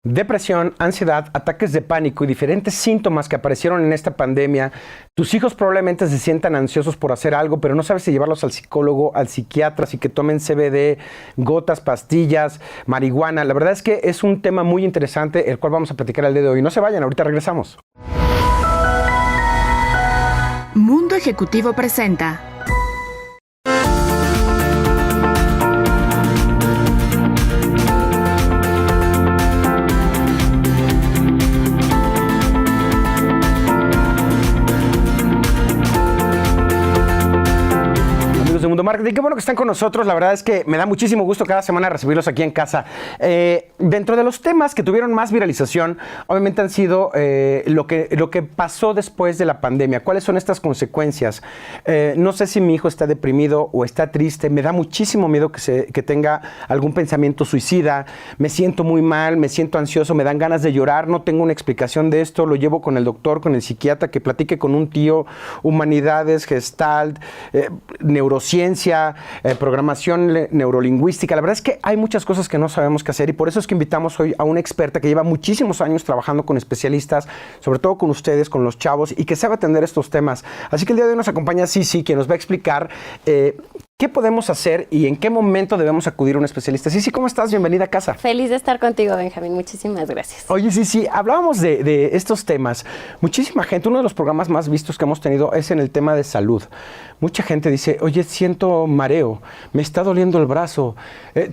Depresión, ansiedad, ataques de pánico y diferentes síntomas que aparecieron en esta pandemia. Tus hijos probablemente se sientan ansiosos por hacer algo, pero no sabes si llevarlos al psicólogo, al psiquiatra, si que tomen CBD, gotas, pastillas, marihuana. La verdad es que es un tema muy interesante, el cual vamos a platicar el día de hoy. No se vayan, ahorita regresamos. Mundo Ejecutivo presenta de Mundo Marketing, qué bueno que están con nosotros. La verdad es que me da muchísimo gusto cada semana recibirlos aquí en casa. Dentro de los temas que tuvieron más viralización, obviamente han sido lo que pasó después de la pandemia. ¿Cuáles son estas consecuencias? No sé si mi hijo está deprimido o está triste. Me da muchísimo miedo que tenga algún pensamiento suicida. Me siento muy mal, me siento ansioso, me dan ganas de llorar. No tengo una explicación de esto. Lo llevo con el doctor, con el psiquiatra, que platique con un tío, humanidades, gestalt, neurociencia, programación neurolingüística. La verdad es que hay muchas cosas que no sabemos qué hacer y por eso es que invitamos hoy a una experta que lleva muchísimos años trabajando con especialistas, sobre todo con ustedes, con los chavos, y que sabe atender estos temas. Así que el día de hoy nos acompaña Sisi, quien nos va a explicar qué podemos hacer y en qué momento debemos acudir a un especialista. Sisi, ¿cómo estás? Bienvenida a casa. Feliz de estar contigo, Benjamín. Muchísimas gracias. Oye, Sisi, hablábamos de estos temas. Muchísima gente, uno de los programas más vistos que hemos tenido es en el tema de salud. Mucha gente dice, oye, siento mareo, me está doliendo el brazo,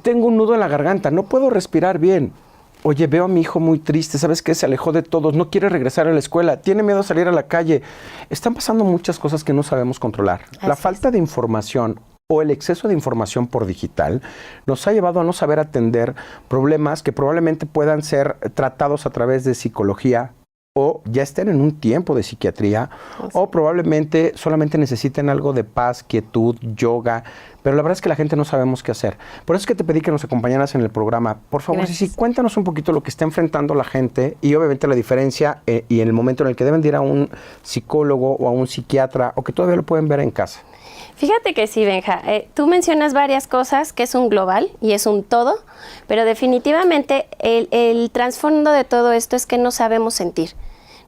tengo un nudo en la garganta, no puedo respirar bien. Oye, veo a mi hijo muy triste, ¿sabes qué? Se alejó de todos, no quiere regresar a la escuela, tiene miedo a salir a la calle. Están pasando muchas cosas que no sabemos controlar. La falta de información o el exceso de información por digital nos ha llevado a no saber atender problemas que probablemente puedan ser tratados a través de psicología o ya estén en un tiempo de psiquiatría, o probablemente solamente necesiten algo de paz, quietud, yoga, pero la verdad es que la gente no sabemos qué hacer. Por eso es que te pedí que nos acompañaras en el programa. Por favor, Sisi, cuéntanos un poquito lo que está enfrentando la gente y obviamente la diferencia y en el momento en el que deben de ir a un psicólogo o a un psiquiatra o que todavía lo pueden ver en casa. Fíjate que sí, Benja, tú mencionas varias cosas, que es un global y es un todo, pero definitivamente el trasfondo de todo esto es que no sabemos sentir.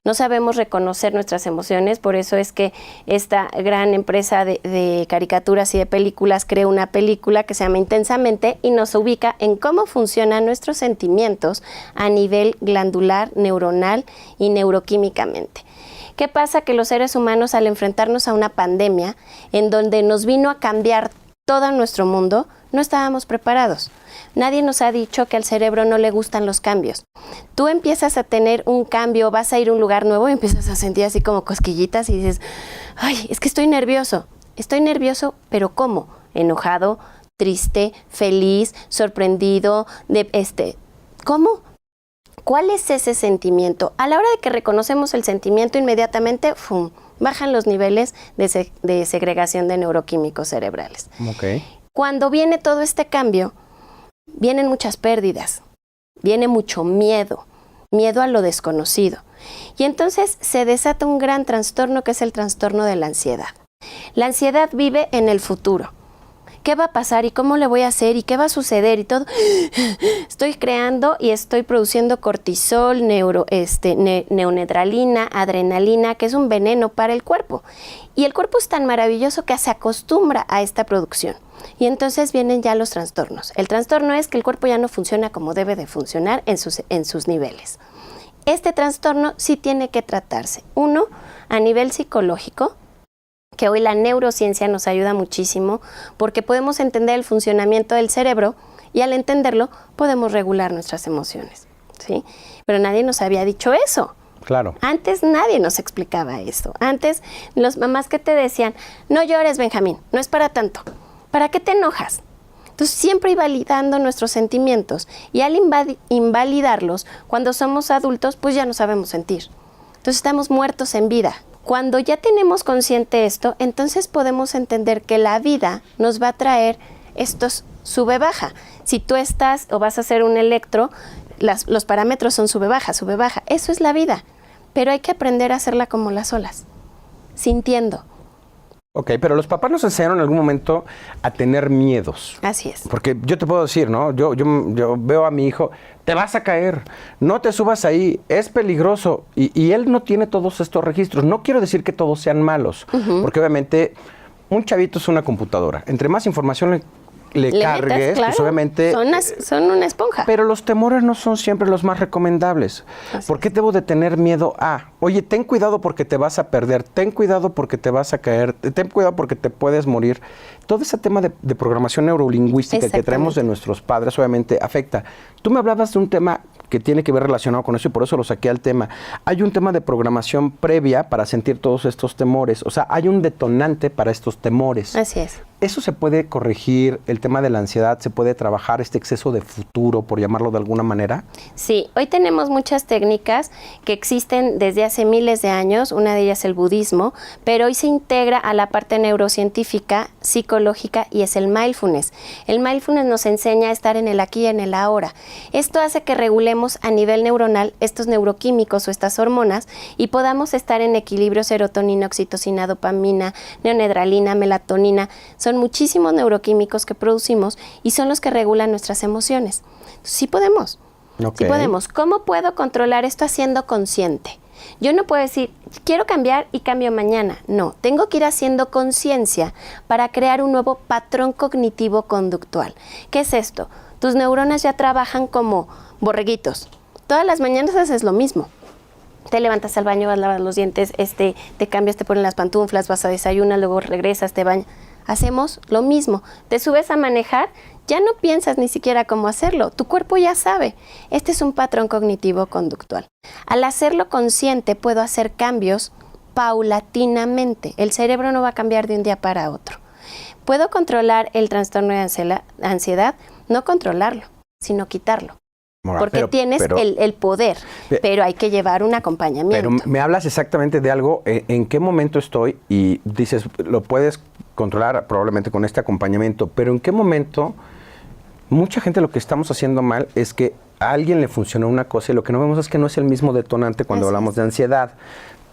No sabemos reconocer nuestras emociones, por eso es que esta gran empresa de caricaturas y de películas creó una película que se llama Intensamente y nos ubica en cómo funcionan nuestros sentimientos a nivel glandular, neuronal y neuroquímicamente. ¿Qué pasa? Que los seres humanos, al enfrentarnos a una pandemia en donde nos vino a cambiar todo nuestro mundo, no estábamos preparados. Nadie nos ha dicho que al cerebro no le gustan los cambios. Tú empiezas a tener un cambio, vas a ir a un lugar nuevo y empiezas a sentir así como cosquillitas y dices, ay, es que estoy nervioso. Estoy nervioso, pero ¿cómo? Enojado, triste, feliz, sorprendido, ¿cómo? ¿Cuál es ese sentimiento? A la hora de que reconocemos el sentimiento, inmediatamente bajan los niveles de segregación de neuroquímicos cerebrales. Okay. Cuando viene todo este cambio, vienen muchas pérdidas, viene mucho miedo a lo desconocido. Y entonces se desata un gran trastorno que es el trastorno de la ansiedad. La ansiedad vive en el futuro. ¿Qué va a pasar y cómo le voy a hacer y qué va a suceder y todo? Estoy creando y estoy produciendo cortisol, neonadrenalina, adrenalina, que es un veneno para el cuerpo. Y el cuerpo es tan maravilloso que se acostumbra a esta producción. Y entonces vienen ya los trastornos. El trastorno es que el cuerpo ya no funciona como debe de funcionar en sus niveles. Este trastorno sí tiene que tratarse. Uno, a nivel psicológico, que hoy la neurociencia nos ayuda muchísimo porque podemos entender el funcionamiento del cerebro y al entenderlo podemos regular nuestras emociones, ¿sí? Pero nadie nos había dicho eso. Claro. Antes nadie nos explicaba esto. Antes las mamás que te decían, no llores, Benjamín, no es para tanto. ¿Para qué te enojas? Entonces siempre invalidando nuestros sentimientos y al invalidarlos, cuando somos adultos, pues ya no sabemos sentir. Entonces estamos muertos en vida. Cuando ya tenemos consciente esto, entonces podemos entender que la vida nos va a traer estos sube-baja. Si tú estás o vas a hacer un electro, los parámetros son sube-baja, sube-baja. Eso es la vida. Pero hay que aprender a hacerla como las olas, sintiendo. Ok, pero los papás nos enseñaron en algún momento a tener miedos. Así es. Porque yo te puedo decir, ¿no? Yo veo a mi hijo, te vas a caer, no te subas ahí, es peligroso. Y él no tiene todos estos registros. No quiero decir que todos sean malos, porque obviamente un chavito es una computadora. Entre más información le cargues, metas, claro. pues obviamente... Son una esponja. Pero los temores no son siempre los más recomendables. ¿Por qué debo de tener miedo a? Oye, ten cuidado porque te vas a perder, ten cuidado porque te vas a caer, ten cuidado porque te puedes morir. Todo ese tema de programación neurolingüística que traemos de nuestros padres obviamente afecta. Tú me hablabas de un tema que tiene que ver relacionado con eso y por eso lo saqué al tema. Hay un tema de programación previa para sentir todos estos temores. O sea, hay un detonante para estos temores. Así es. ¿Eso se puede corregir? ¿El tema de la ansiedad se puede trabajar, este exceso de futuro, por llamarlo de alguna manera? Sí, hoy tenemos muchas técnicas que existen desde hace miles de años, una de ellas es el budismo, pero hoy se integra a la parte neurocientífica, psicológica y es el mindfulness. El mindfulness nos enseña a estar en el aquí y en el ahora. Esto hace que regulemos a nivel neuronal estos neuroquímicos o estas hormonas y podamos estar en equilibrio serotonina, oxitocina, dopamina, neonedralina, melatonina. Son muchísimos neuroquímicos que producimos y son los que regulan nuestras emociones. Sí podemos. Sí podemos. ¿Cómo puedo controlar esto haciendo consciente? Yo no puedo decir, quiero cambiar y cambio mañana. No, tengo que ir haciendo conciencia para crear un nuevo patrón cognitivo conductual. ¿Qué es esto? Tus neuronas ya trabajan como borreguitos. Todas las mañanas haces lo mismo. Te levantas al baño, vas a lavar los dientes, te cambias, te ponen las pantuflas, vas a desayunar, luego regresas, te bañas. Hacemos lo mismo. Te subes a manejar, ya no piensas ni siquiera cómo hacerlo. Tu cuerpo ya sabe. Este es un patrón cognitivo conductual. Al hacerlo consciente, puedo hacer cambios paulatinamente. El cerebro no va a cambiar de un día para otro. Puedo controlar el trastorno de ansiedad, no controlarlo, sino quitarlo. Porque tienes el poder, pero hay que llevar un acompañamiento. Pero me hablas exactamente de algo, en qué momento estoy y dices, lo puedes controlar probablemente con este acompañamiento, pero en qué momento, mucha gente lo que estamos haciendo mal es que a alguien le funcionó una cosa y lo que no vemos es que no es el mismo detonante cuando hablamos de ansiedad.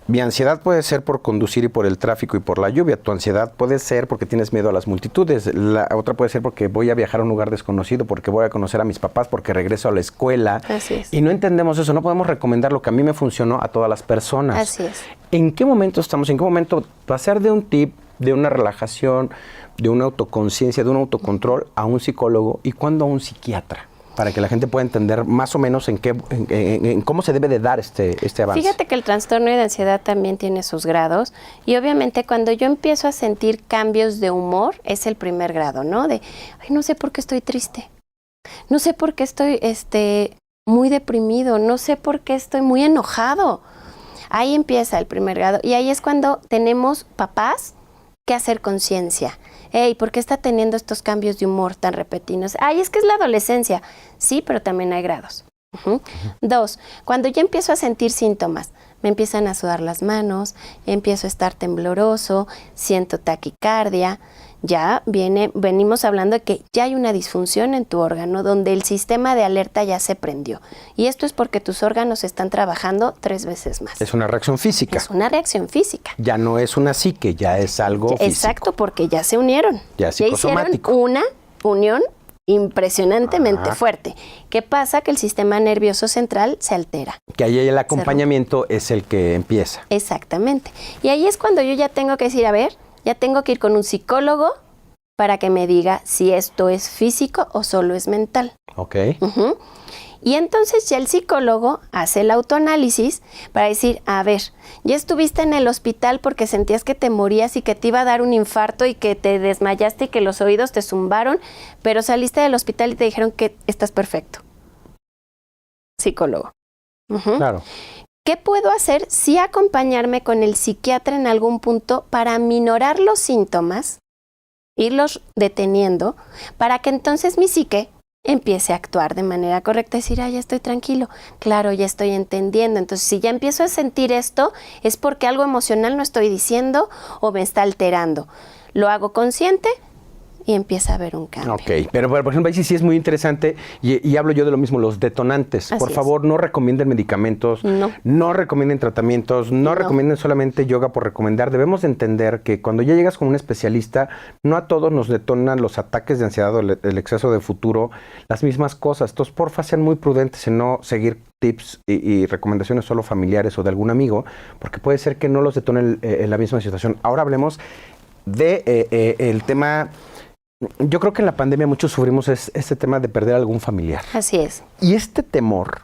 Mi ansiedad puede ser por conducir y por el tráfico y por la lluvia. Tu ansiedad puede ser porque tienes miedo a las multitudes. La otra puede ser porque voy a viajar a un lugar desconocido, porque voy a conocer a mis papás, porque regreso a la escuela. Así es. Y no entendemos eso. No podemos recomendar lo que a mí me funcionó a todas las personas. Así es. ¿En qué momento estamos? ¿En qué momento pasar de un tip, de una relajación, de una autoconciencia, de un autocontrol a un psicólogo y cuándo a un psiquiatra? Para que la gente pueda entender más o menos en cómo se debe de dar este avance. Fíjate que el trastorno de ansiedad también tiene sus grados y obviamente cuando yo empiezo a sentir cambios de humor es el primer grado, ¿no? De, ay, no sé por qué estoy triste, no sé por qué estoy muy deprimido, no sé por qué estoy muy enojado. Ahí empieza el primer grado y ahí es cuando tenemos papás que hacer conciencia. Hey, ¿por qué está teniendo estos cambios de humor tan repentinos? Ay, es que es la adolescencia. Sí, pero también hay grados. 2, cuando yo empiezo a sentir síntomas, me empiezan a sudar las manos, empiezo a estar tembloroso, siento taquicardia, ya venimos hablando de que ya hay una disfunción en tu órgano donde el sistema de alerta ya se prendió. Y esto es porque tus órganos están trabajando 3 veces más. Es una reacción física. Es una reacción física. Ya no es una psique, ya es algo físico. Exacto, porque ya se unieron. Ya es psicosomático. Ya hicieron una unión impresionantemente fuerte. ¿Qué pasa? Que el sistema nervioso central se altera. Que ahí el acompañamiento es el que empieza. Exactamente. Y ahí es cuando yo ya tengo que decir, a ver, ya tengo que ir con un psicólogo para que me diga si esto es físico o solo es mental. Ok. Y entonces ya el psicólogo hace el autoanálisis para decir, a ver, ya estuviste en el hospital porque sentías que te morías y que te iba a dar un infarto y que te desmayaste y que los oídos te zumbaron, pero saliste del hospital y te dijeron que estás perfecto. Psicólogo. Claro. ¿Qué puedo hacer? Sí, acompañarme con el psiquiatra en algún punto para minorar los síntomas, irlos deteniendo, para que entonces mi psique empiece a actuar de manera correcta, decir, ya estoy tranquilo, claro, ya estoy entendiendo. Entonces, si ya empiezo a sentir esto, es porque algo emocional no estoy diciendo o me está alterando. Lo hago consciente y empieza a haber un cambio. Ok, pero por ejemplo, ahí sí es muy interesante y hablo yo de lo mismo, los detonantes. Así Por es. favor, no recomienden medicamentos, no recomienden tratamiamientos, no recomienden solamente yoga por recomendar. Debemos de entender que cuando ya llegas con un especialista, no a todos nos detonan los ataques de ansiedad o el exceso de futuro, las mismas cosas. Entonces, porfa, sean muy prudentes en no seguir tips y recomendaciones solo familiares o de algún amigo, porque puede ser que no los detone en la misma situación. Ahora hablemos de el tema. Yo creo que en la pandemia muchos sufrimos este tema de perder a algún familiar. Así es. Y este temor,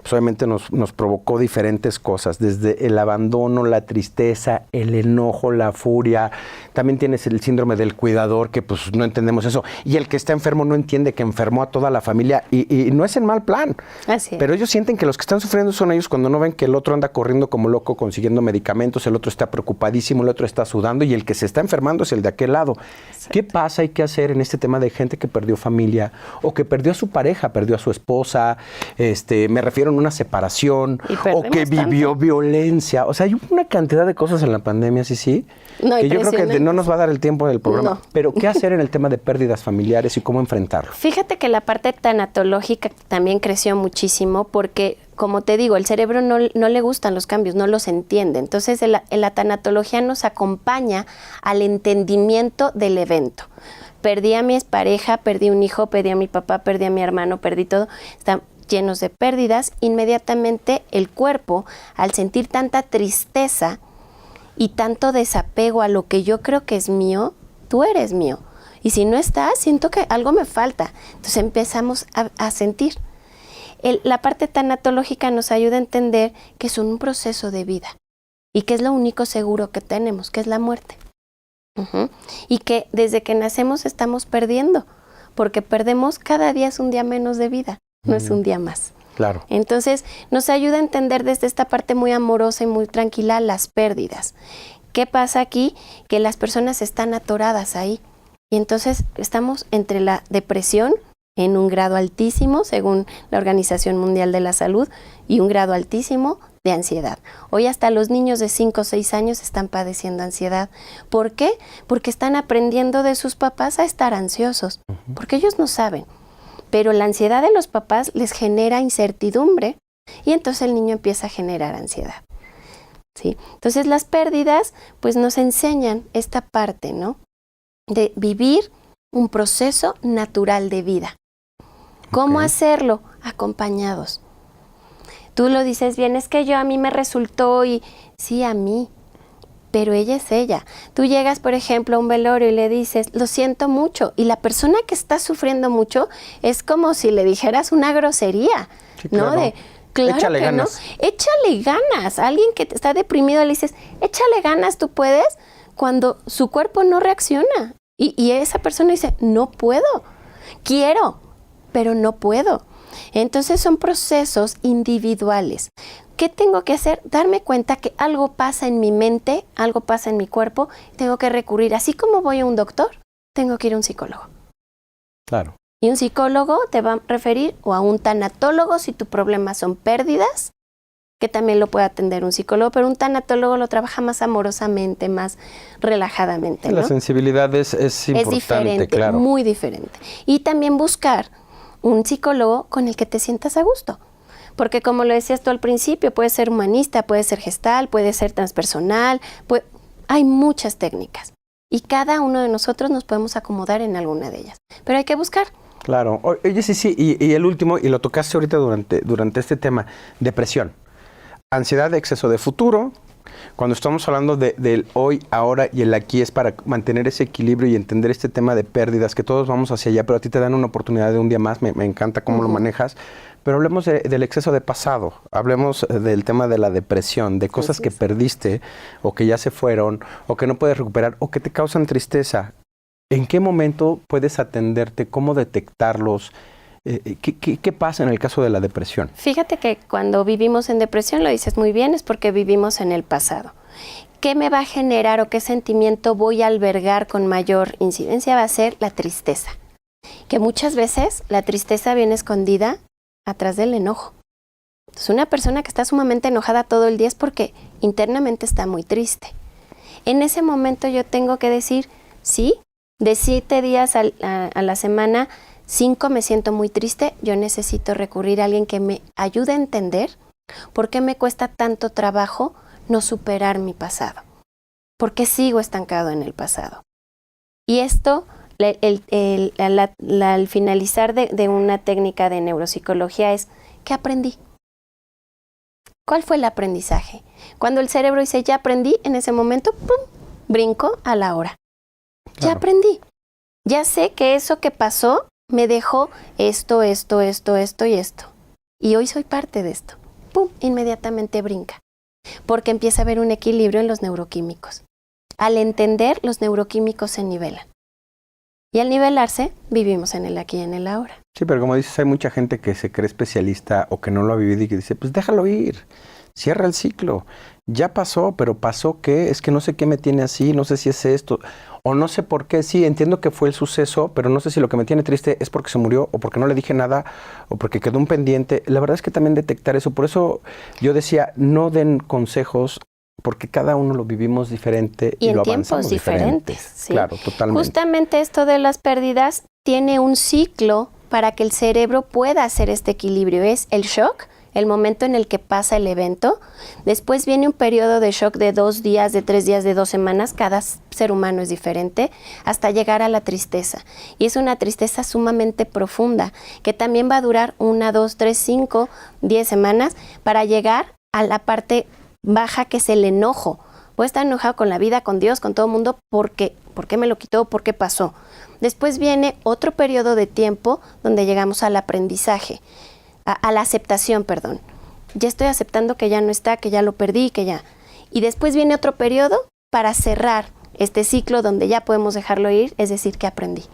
pues obviamente nos provocó diferentes cosas, desde el abandono, la tristeza, el enojo, la furia. También tienes el síndrome del cuidador, que pues no entendemos eso. Y el que está enfermo no entiende que enfermó a toda la familia y no es en mal plan. Así es. Pero ellos sienten que los que están sufriendo son ellos cuando no ven que el otro anda corriendo como loco consiguiendo medicamentos, el otro está preocupadísimo, el otro está sudando y el que se está enfermando es el de aquel lado. Exacto. ¿Qué pasa y qué hacer en este tema de gente que perdió familia o que perdió a su pareja, perdió a su esposa, me refiero a una separación o que vivió violencia? O sea, hay una cantidad de cosas en la pandemia, sí, que yo creo que no nos va a dar el tiempo del programa. No. Pero ¿qué hacer en el tema de pérdidas familiares y cómo enfrentarlo? Fíjate que la parte tanatológica también creció muchísimo porque, como te digo, el cerebro no le gustan los cambios, no los entiende. Entonces, en la tanatología nos acompaña al entendimiento del evento. Perdí a mi pareja, perdí un hijo, perdí a mi papá, perdí a mi hermano, perdí todo. Están llenos de pérdidas. Inmediatamente el cuerpo, al sentir tanta tristeza y tanto desapego a lo que yo creo que es mío, tú eres mío. Y si no estás, siento que algo me falta. Entonces empezamos a sentir. La parte tanatológica nos ayuda a entender que es un proceso de vida y que es lo único seguro que tenemos, que es la muerte. Y que desde que nacemos estamos perdiendo, porque perdemos cada día es un día menos de vida, no es un día más. Claro. Entonces nos ayuda a entender desde esta parte muy amorosa y muy tranquila las pérdidas. ¿Qué pasa aquí? Que las personas están atoradas ahí y entonces estamos entre la depresión en un grado altísimo, según la Organización Mundial de la Salud, y un grado altísimo de ansiedad. Hoy hasta los niños de 5 o 6 años están padeciendo ansiedad. ¿Por qué? Porque están aprendiendo de sus papás a estar ansiosos, porque ellos no saben. Pero la ansiedad de los papás les genera incertidumbre y entonces el niño empieza a generar ansiedad. ¿Sí? Entonces las pérdidas pues nos enseñan esta parte, ¿no? De vivir un proceso natural de vida. ¿Cómo hacerlo? Acompañados. Tú lo dices bien, es que a mí me resultó y sí, a mí, pero ella es ella. Tú llegas, por ejemplo, a un velorio y le dices, lo siento mucho, y la persona que está sufriendo mucho es como si le dijeras una grosería, sí, ¿no? Claro. Claro échale que ganas. no. Échale ganas. A alguien que está deprimido le dices, échale ganas, tú puedes, cuando su cuerpo no reacciona. Y esa persona dice, no puedo, quiero, pero no puedo. Entonces son procesos individuales. ¿Qué tengo que hacer? Darme cuenta que algo pasa en mi mente, algo pasa en mi cuerpo, tengo que recurrir. Así como voy a un doctor, tengo que ir a un psicólogo. Claro. Y un psicólogo te va a referir o a un tanatólogo si tu problema son pérdidas, que también lo puede atender un psicólogo, pero un tanatólogo lo trabaja más amorosamente, más relajadamente, ¿no? La sensibilidad es importante, es diferente, claro. Muy diferente. Y también buscar un psicólogo con el que te sientas a gusto. Porque como lo decías tú al principio, puede ser humanista, puede ser gestal, puede ser transpersonal, hay muchas técnicas. Y cada uno de nosotros nos podemos acomodar en alguna de ellas. Pero hay que buscar. Claro. Oye, sí, y el último, y lo tocaste ahorita durante este tema, depresión. Ansiedad de exceso de futuro. Cuando estamos hablando del hoy, ahora y el aquí es para mantener ese equilibrio y entender este tema de pérdidas, que todos vamos hacia allá, pero a ti te dan una oportunidad de un día más, me encanta cómo lo manejas, pero hablemos del exceso de pasado, hablemos del tema de la depresión, de cosas que perdiste o que ya se fueron o que no puedes recuperar o que te causan tristeza. ¿En qué momento puedes atenderte? ¿Cómo detectarlos? ¿Qué pasa en el caso de la depresión? Fíjate que cuando vivimos en depresión, lo dices muy bien, es porque vivimos en el pasado. ¿Qué me va a generar o qué sentimiento voy a albergar con mayor incidencia? Va a ser la tristeza. Que muchas veces la tristeza viene escondida atrás del enojo. Entonces, una persona que está sumamente enojada todo el día es porque internamente está muy triste. En ese momento yo tengo que decir, sí, De 7 días a la semana, 5 me siento muy triste, yo necesito recurrir a alguien que me ayude a entender por qué me cuesta tanto trabajo no superar mi pasado, por qué sigo estancado en el pasado. Y esto, al finalizar de una técnica de neuropsicología es, ¿qué aprendí? ¿Cuál fue el aprendizaje? Cuando el cerebro dice, ya aprendí, en ese momento, ¡pum!, brinco a la hora. Claro. Ya aprendí. Ya sé que eso que pasó me dejó esto y esto. Y hoy soy parte de esto. ¡Pum!, inmediatamente brinca. Porque empieza a haber un equilibrio en los neuroquímicos. Al entender, los neuroquímicos se nivelan. Y al nivelarse, vivimos en el aquí y en el ahora. Sí, pero como dices, hay mucha gente que se cree especialista o que no lo ha vivido y que dice, pues déjalo ir, cierra el ciclo. Ya pasó, pero pasó qué, es que no sé qué me tiene así, no sé si es esto, o no sé por qué. Sí, entiendo que fue el suceso, pero no sé si lo que me tiene triste es porque se murió, o porque no le dije nada, o porque quedó un pendiente. La verdad es que también detectar eso, por eso yo decía, no den consejos, porque cada uno lo vivimos diferente y lo avanzamos diferente. ¿Sí? Claro, totalmente. Justamente esto de las pérdidas tiene un ciclo para que el cerebro pueda hacer este equilibrio. Es el shock, el momento en el que pasa el evento. Después viene un periodo de shock de 2 días, de 3 días, de 2 semanas. Cada ser humano es diferente, hasta llegar a la tristeza. Y es una tristeza sumamente profunda, que también va a durar 1, 2, 3, 5, 10 semanas para llegar a la parte baja, que es el enojo. Voy a estar enojado con la vida, con Dios, con todo el mundo, ¿por qué me lo quitó? ¿Por qué pasó? Después viene otro periodo de tiempo donde llegamos al aprendizaje, a la aceptación, perdón. Ya estoy aceptando que ya no está, que ya lo perdí, que ya. Y después viene otro periodo para cerrar este ciclo donde ya podemos dejarlo ir, es decir, que aprendí.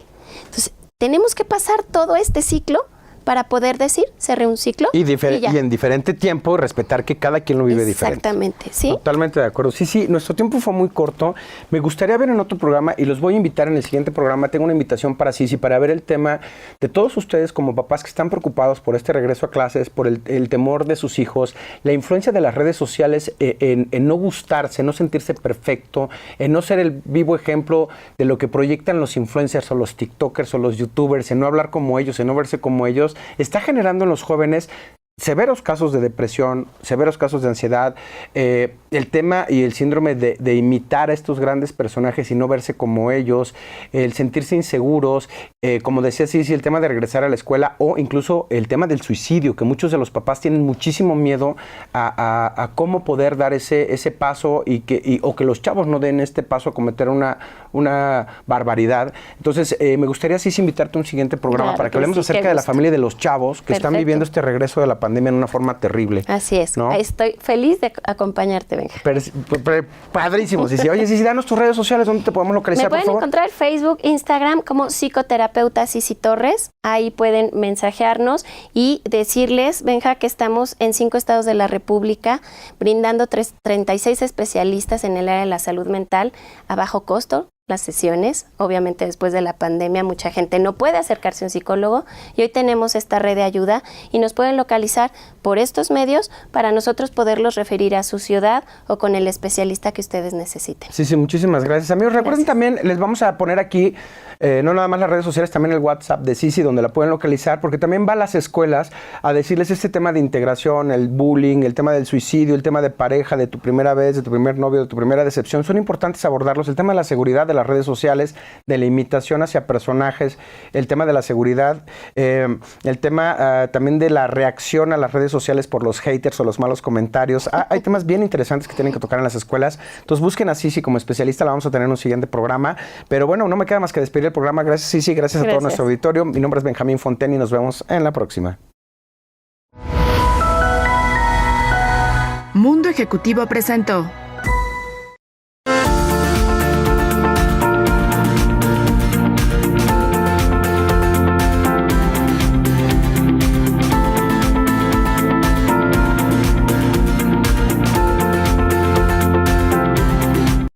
Entonces, tenemos que pasar todo este ciclo para poder decir, cerré un ciclo y en diferente tiempo, respetar que cada quien lo vive diferente. Exactamente, ¿sí? Totalmente de acuerdo. Sí, nuestro tiempo fue muy corto. Me gustaría ver en otro programa, y los voy a invitar en el siguiente programa. Tengo una invitación para Sisi, para ver el tema de todos ustedes como papás que están preocupados por este regreso a clases, por el temor de sus hijos, la influencia de las redes sociales en no gustarse, no sentirse perfecto, en no ser el vivo ejemplo de lo que proyectan los influencers o los tiktokers o los youtubers, en no hablar como ellos, en no verse como ellos. Está generando en los jóvenes severos casos de depresión, severos casos de ansiedad, el tema y el síndrome de imitar a estos grandes personajes y no verse como ellos, el sentirse inseguros, como decía Sisi, el tema de regresar a la escuela, o incluso el tema del suicidio, que muchos de los papás tienen muchísimo miedo a cómo poder dar ese paso o que los chavos no den este paso a cometer una barbaridad. Entonces, me gustaría, Sisi, invitarte a un siguiente programa, claro, para que hablemos acerca de la familia de los chavos que están viviendo este regreso de la pandemia en una forma terrible. Así es, ¿no? Estoy feliz de acompañarte, Benja. Padrísimo, Sisi. Oye, Sisi, danos tus redes sociales, ¿dónde te podemos localizar, por favor? Me pueden encontrar Facebook, Instagram como psicoterapeuta Sisi Torres. Ahí pueden mensajearnos y decirles, Benja, que estamos en 5 estados de la República brindando 36 especialistas en el área de la salud mental a bajo costo. Las sesiones, obviamente después de la pandemia mucha gente no puede acercarse a un psicólogo y hoy tenemos esta red de ayuda y nos pueden localizar por estos medios para nosotros poderlos referir a su ciudad o con el especialista que ustedes necesiten. Sí, muchísimas gracias, amigos. Recuerden también, les vamos a poner aquí no nada más las redes sociales, también el WhatsApp de Sisi, donde la pueden localizar, porque también va a las escuelas a decirles este tema de integración, el bullying, el tema del suicidio, el tema de pareja, de tu primera vez, de tu primer novio, de tu primera decepción. Son importantes abordarlos. El tema de la seguridad de las redes sociales, de la imitación hacia personajes, el tema de la seguridad, el tema también de la reacción a las redes sociales por los haters o los malos comentarios. Hay temas bien interesantes que tienen que tocar en las escuelas. Entonces busquen a Sisi como especialista, la vamos a tener en un siguiente programa. Pero bueno, no me queda más que despedir el programa. Gracias, Sisi, gracias a todo nuestro auditorio. Mi nombre es Benjamín Fonten y nos vemos en la próxima. Mundo Ejecutivo presentó